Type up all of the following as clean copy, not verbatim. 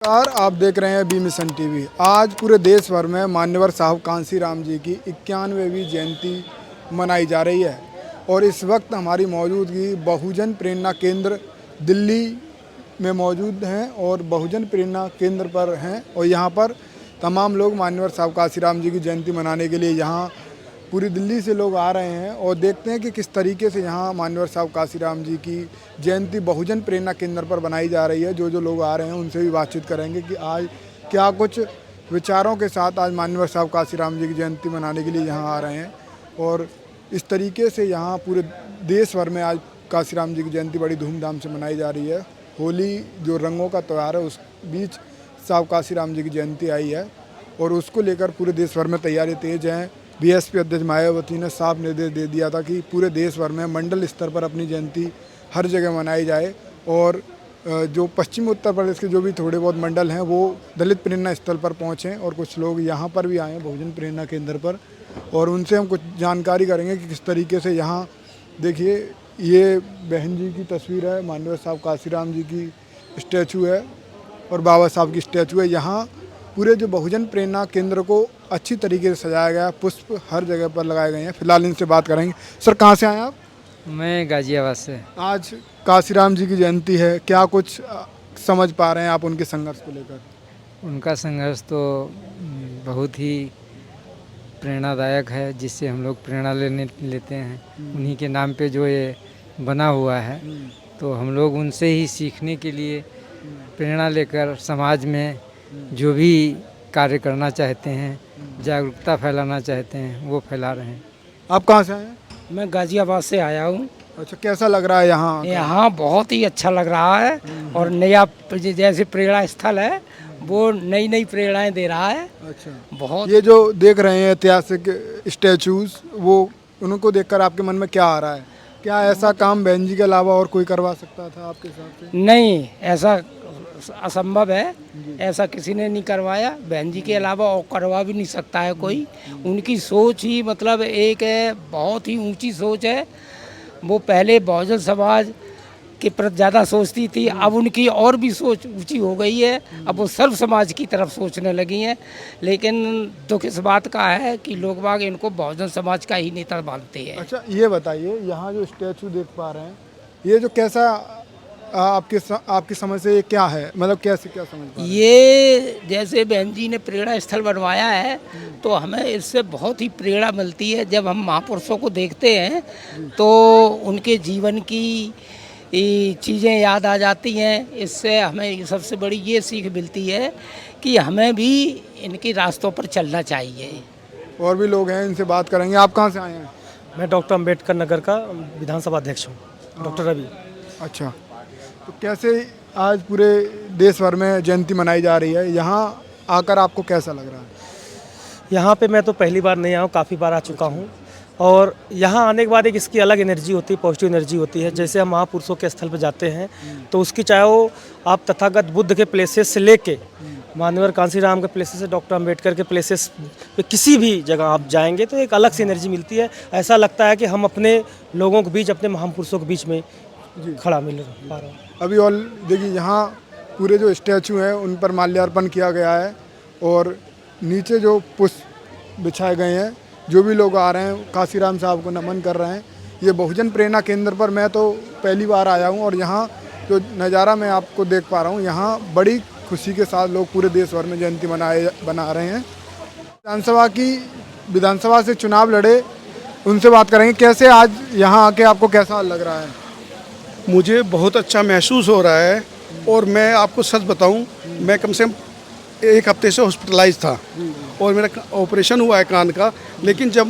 नमस्कार, आप देख रहे हैं बी मिशन टीवी। आज पूरे देश भर में मान्यवर साहब कांसीराम जी की 91वीं जयंती मनाई जा रही है और इस वक्त हमारी मौजूदगी बहुजन प्रेरणा केंद्र दिल्ली में मौजूद हैं और बहुजन प्रेरणा केंद्र पर हैं और यहाँ पर तमाम लोग मान्यवर साहब कांसीराम जी की जयंती मनाने के लिए यहाँ पूरी दिल्ली से लोग आ रहे हैं और देखते हैं कि किस तरीके से यहाँ मान्यवर साहब कांसीराम जी की जयंती बहुजन प्रेरणा केंद्र पर बनाई जा रही है। जो लोग आ रहे हैं उनसे भी बातचीत करेंगे कि आज क्या कुछ विचारों के साथ आज मान्यवर साहब कांसीराम जी की जयंती मनाने के लिए यहाँ आ रहे हैं। और इस तरीके से यहाँ पूरे देश भर में आज कांसीराम जी की जयंती बड़ी धूमधाम से मनाई जा रही है। होली जो रंगों का त्यौहार है उस बीच साहब कांसीराम जी की जयंती आई है और उसको लेकर पूरे देश भर में तैयारी तेज हैं। बीएसपी अध्यक्ष मायावती ने साफ निर्देश दे दिया था कि पूरे देश भर में मंडल स्तर पर अपनी जयंती हर जगह मनाई जाए और जो पश्चिम उत्तर प्रदेश के जो भी थोड़े बहुत मंडल हैं वो दलित प्रेरणा स्थल पर पहुँचें और कुछ लोग यहाँ पर भी आए हैं बहुजन प्रेरणा केंद्र पर और उनसे हम कुछ जानकारी करेंगे कि किस तरीके से यहाँ देखिए ये बहन जी की तस्वीर है, मान्यवर साहब कांसीराम जी की स्टैचू है और बाबा साहब की स्टैचू है। यहाँ पूरे जो बहुजन प्रेरणा केंद्र को अच्छी तरीके से सजाया गया, पुष्प हर जगह पर लगाए गए हैं। फिलहाल इनसे बात करेंगे। सर, कहाँ से आए आप? मैं गाजियाबाद से। आज कांसीराम जी की जयंती है, क्या कुछ समझ पा रहे हैं आप उनके संघर्ष को लेकर? उनका संघर्ष तो बहुत ही प्रेरणादायक है, जिससे हम लोग प्रेरणा लेते हैं। उन्हीं के नाम पे जो ये बना हुआ है तो हम लोग उनसे ही सीखने के लिए प्रेरणा लेकर समाज में जो भी कार्य करना चाहते हैं, जागरूकता फैलाना चाहते हैं, वो फैला रहे हैं। आप कहाँ से आए हैं? मैं गाजियाबाद से आया हूँ। अच्छा, कैसा लग रहा है यहाँ? यहाँ बहुत ही अच्छा लग रहा है और नया जैसे प्रेरणा स्थल है वो नई नई प्रेरणाएं दे रहा है। अच्छा, बहुत ये जो देख रहे हैं ऐतिहासिक स्टैचूज, वो उनको देखकर आपके मन में क्या आ रहा है? क्या ऐसा काम बहन जी के अलावा और कोई करवा सकता था आपके हिसाब से? नहीं, ऐसा असंभव है, ऐसा किसी ने नहीं करवाया। बहन जी के अलावा और करवा भी नहीं सकता है कोई। उनकी सोच ही मतलब एक है, बहुत ही ऊंची सोच है। वो पहले बहुजन समाज के प्रति ज़्यादा सोचती थी, अब उनकी और भी सोच ऊंची हो गई है। अब वो सर्व समाज की तरफ सोचने लगी हैं। लेकिन दुख इस बात का है कि लोग बाग इनको बहुजन समाज का ही नेता मानते हैं। अच्छा, ये बताइए, यहाँ जो स्टैचू देख पा रहे हैं, ये जो कैसा आपकी समझ से ये क्या है, मतलब कैसे क्या समझ पा रहे हैं? ये जैसे बहन जी ने प्रेरणा स्थल बनवाया है तो हमें इससे बहुत ही प्रेरणा मिलती है। जब हम महापुरुषों को देखते हैं तो उनके जीवन की चीज़ें याद आ जाती हैं। इससे हमें सबसे बड़ी ये सीख मिलती है कि हमें भी इनके रास्तों पर चलना चाहिए। और भी लोग हैं, इनसे बात करेंगे। आप कहाँ से आए हैं? मैं डॉक्टर अंबेडकर नगर का विधानसभा अध्यक्ष हूँ, डॉक्टर रवि। अच्छा, तो कैसे आज पूरे देश भर में जयंती मनाई जा रही है, यहाँ आकर आपको कैसा लग रहा है? यहाँ पे मैं तो पहली बार नहीं आया हूँ, काफ़ी बार आ चुका हूँ और यहाँ आने के बाद एक इसकी अलग एनर्जी होती है, पॉजिटिव एनर्जी होती है। जैसे हम महापुरुषों के स्थल पर जाते हैं तो उसकी चाहे वो आप तथागत बुद्ध के प्लेसेस से लेके मान्यवर कांसीराम के प्लेसेस से डॉक्टर अंबेडकर के प्लेसेस पे किसी भी जगह आप जाएंगे तो एक अलग सी एनर्जी मिलती है। ऐसा लगता है कि हम अपने लोगों के बीच, अपने महापुरुषों के बीच में खड़ा मिल पा रहा हूँ। अभी और देखिए, यहाँ पूरे जो स्टैचू हैं उन पर माल्यार्पण किया गया है और नीचे जो पुष्प बिछाए गए हैं। जो भी लोग आ रहे हैं कांसीराम साहब को नमन कर रहे हैं। ये बहुजन प्रेरणा केंद्र पर मैं तो पहली बार आया हूँ और यहाँ जो नज़ारा मैं आपको देख पा रहा हूँ, यहाँ बड़ी खुशी के साथ लोग पूरे देश भर में जयंती बना रहे हैं। विधानसभा से चुनाव लड़े, उनसे बात करेंगे। कैसे आज यहाँ आके आपको कैसा लग रहा है? मुझे बहुत अच्छा महसूस हो रहा है और मैं आपको सच बताऊं, मैं कम से कम 1 हफ्ते से हॉस्पिटलाइज था और मेरा ऑपरेशन हुआ है कान का। लेकिन जब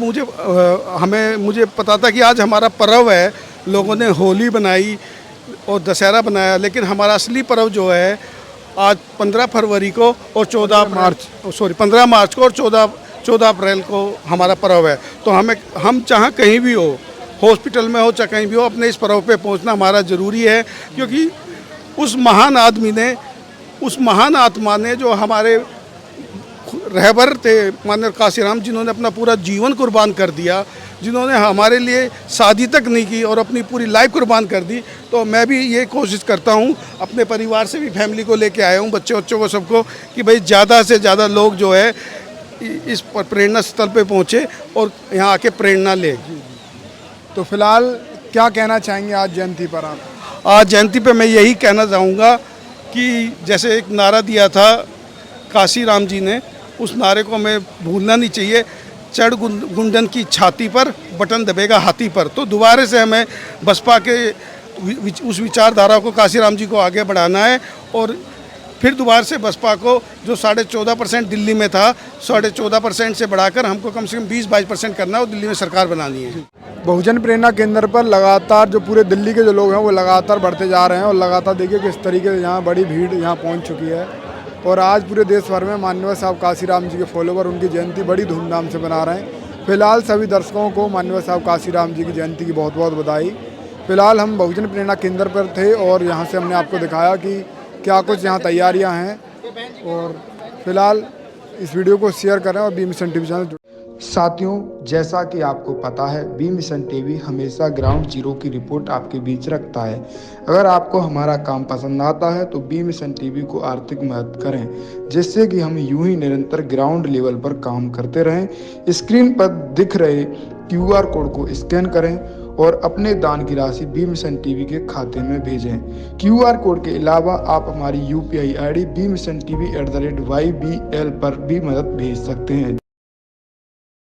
मुझे पता था कि आज हमारा पर्व है, लोगों ने होली बनाई और दशहरा बनाया, लेकिन हमारा असली पर्व जो है आज 15 फरवरी को और 15 मार्च को और 14 अप्रैल को हमारा पर्व है। तो हम चाहे कहीं भी हो, हॉस्पिटल में हो चाहे कहीं भी हो, अपने इस पर्व पे पहुंचना हमारा ज़रूरी है। क्योंकि उस महान आदमी ने, उस महान आत्मा ने जो हमारे रहबर थे माननीय कांसीराम, जिन्होंने अपना पूरा जीवन कुर्बान कर दिया, जिन्होंने हमारे लिए शादी तक नहीं की और अपनी पूरी लाइफ कुर्बान कर दी। तो मैं भी ये कोशिश करता हूँ, अपने परिवार से भी फैमिली को लेके आया हूँ, बच्चों को सबको, कि भाई ज़्यादा से ज़्यादा लोग जो है इस प्रेरणा स्थल पे पहुँचे और यहाँ आके प्रेरणा ले। तो फिलहाल क्या कहना चाहेंगे आज जयंती पर आप? आज जयंती पे मैं यही कहना चाहूँगा कि जैसे एक नारा दिया था काशी राम जी ने, उस नारे को हमें भूलना नहीं चाहिए। चढ़ गुंडन की छाती पर, बटन दबेगा हाथी पर। तो दोबारा से हमें बसपा के उस विचारधारा को, काशी राम जी को आगे बढ़ाना है और फिर दोबारा से बसपा को जो 14.5% दिल्ली में था, 14.5% से बढ़ाकर हमको कम से कम 20-22% करना है और दिल्ली में सरकार बनानी है। बहुजन प्रेरणा केंद्र पर लगातार जो पूरे दिल्ली के जो लोग हैं वो लगातार बढ़ते जा रहे हैं और लगातार देखिए किस तरीके से यहाँ बड़ी भीड़ यहाँ पहुँच चुकी है। और आज पूरे देश भर में माननीय साहब काशीराम जी के फॉलोवर उनकी जयंती बड़ी धूमधाम से मना रहे हैं। फिलहाल सभी दर्शकों को माननीय साहब काशीराम जी की जयंती की बहुत बहुत बधाई। फिलहाल हम बहुजन प्रेरणा केंद्र पर थे और यहाँ से हमने आपको दिखाया कि क्या कुछ यहाँ तैयारियाँ हैं। और फिलहाल इस वीडियो को शेयर करें और बी मिशन टीवी चैनल। साथियों, जैसा कि आपको पता है, बी मिशन टीवी हमेशा ग्राउंड जीरो की रिपोर्ट आपके बीच रखता है। अगर आपको हमारा काम पसंद आता है तो बी मिशन टीवी को आर्थिक मदद करें, जिससे कि हम यूं ही निरंतर ग्राउंड लेवल पर काम करते रहें। स्क्रीन पर दिख रहे QR कोड को स्कैन करें और अपने दान की राशि बी मिशन टीवी के खाते में भेजें। QR कोड के अलावा आप हमारी UPI ID BMissionTV@YBL पर भी मदद भेज सकते हैं।